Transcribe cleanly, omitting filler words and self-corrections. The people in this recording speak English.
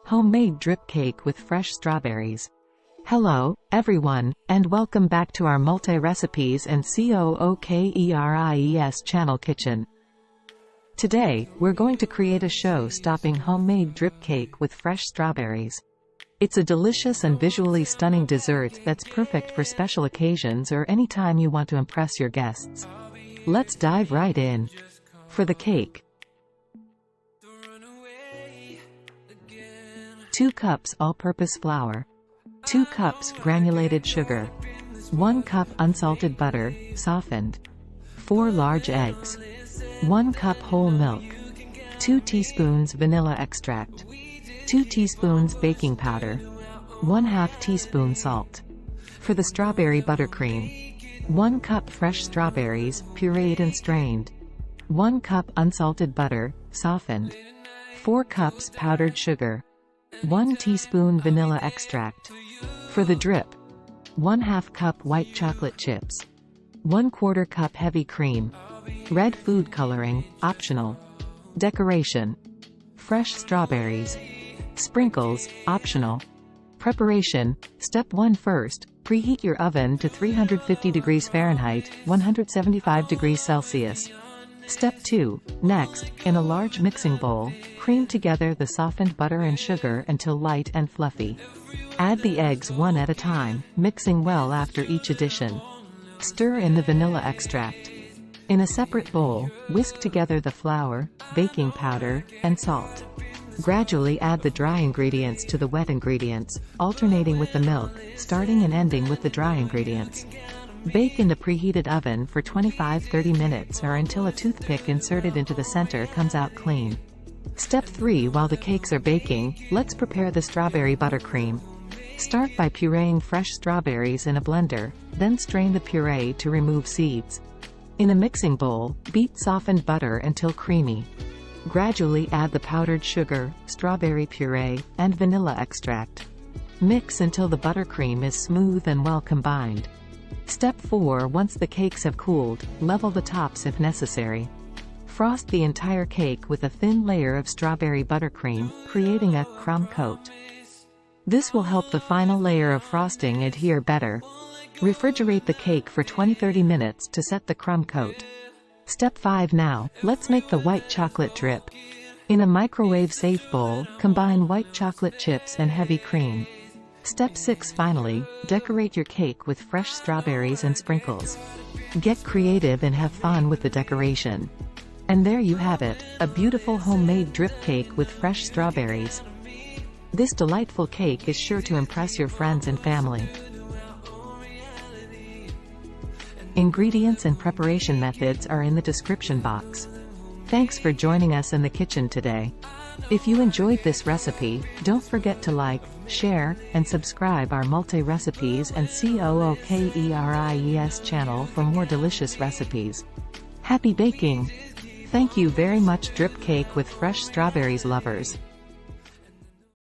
Homemade drip cake with fresh strawberries. Hello, everyone, and welcome back to our multi-recipes and COOKERIES channel kitchen. Today, we're going to create a show-stopping homemade drip cake with fresh strawberries. It's a delicious and visually stunning dessert that's perfect for special occasions or any time you want to impress your guests. Let's dive right in. For the cake, 2 cups all-purpose flour, 2 cups granulated sugar, 1 cup unsalted butter, softened, 4 large eggs, 1 cup whole milk, 2 teaspoons vanilla extract, 2 teaspoons baking powder, 1/2 teaspoon salt. For the strawberry buttercream, 1 cup fresh strawberries, pureed and strained, 1 cup unsalted butter, softened, 4 cups powdered sugar, 1 teaspoon vanilla extract. For the drip, 1/2 cup white chocolate chips, 1/4 cup heavy cream, red food coloring, optional. Decoration, fresh strawberries. Sprinkles, optional. Preparation, Step 1. First, preheat your oven to 350 degrees Fahrenheit, 175 degrees Celsius. Step 2. Next, in a large mixing bowl, cream together the softened butter and sugar until light and fluffy. Add the eggs one at a time, mixing well after each addition. Stir in the vanilla extract. In a separate bowl, whisk together the flour, baking powder, and salt. Gradually add the dry ingredients to the wet ingredients, alternating with the milk, starting and ending with the dry ingredients. Bake in the preheated oven for 25–30 minutes or until a toothpick inserted into the center comes out clean. Step 3. While the cakes are baking, let's prepare the strawberry buttercream. Start by pureeing fresh strawberries in a blender, then strain the puree to remove seeds. In a mixing bowl, beat softened butter until creamy. Gradually add the powdered sugar, strawberry puree, and vanilla extract. Mix until the buttercream is smooth and well combined. Step 4. Once the cakes have cooled, level the tops if necessary. Frost the entire cake with a thin layer of strawberry buttercream, creating a crumb coat. This will help the final layer of frosting adhere better. Refrigerate the cake for 20–30 minutes to set the crumb coat. Step 5. Now, let's make the white chocolate drip. In a microwave-safe bowl, combine white chocolate chips and heavy cream. Step 6. Finally, decorate your cake with fresh strawberries and sprinkles. Get creative and have fun with the decoration. And there you have it, a beautiful homemade drip cake with fresh strawberries. This delightful cake is sure to impress your friends and family. Ingredients and preparation methods are in the description box. Thanks for joining us in the kitchen today. If you enjoyed this recipe, don't forget to like, share, and subscribe our multi-recipes and COOKERIES channel for more delicious recipes. Happy baking! Thank you very much, drip cake with fresh strawberries lovers.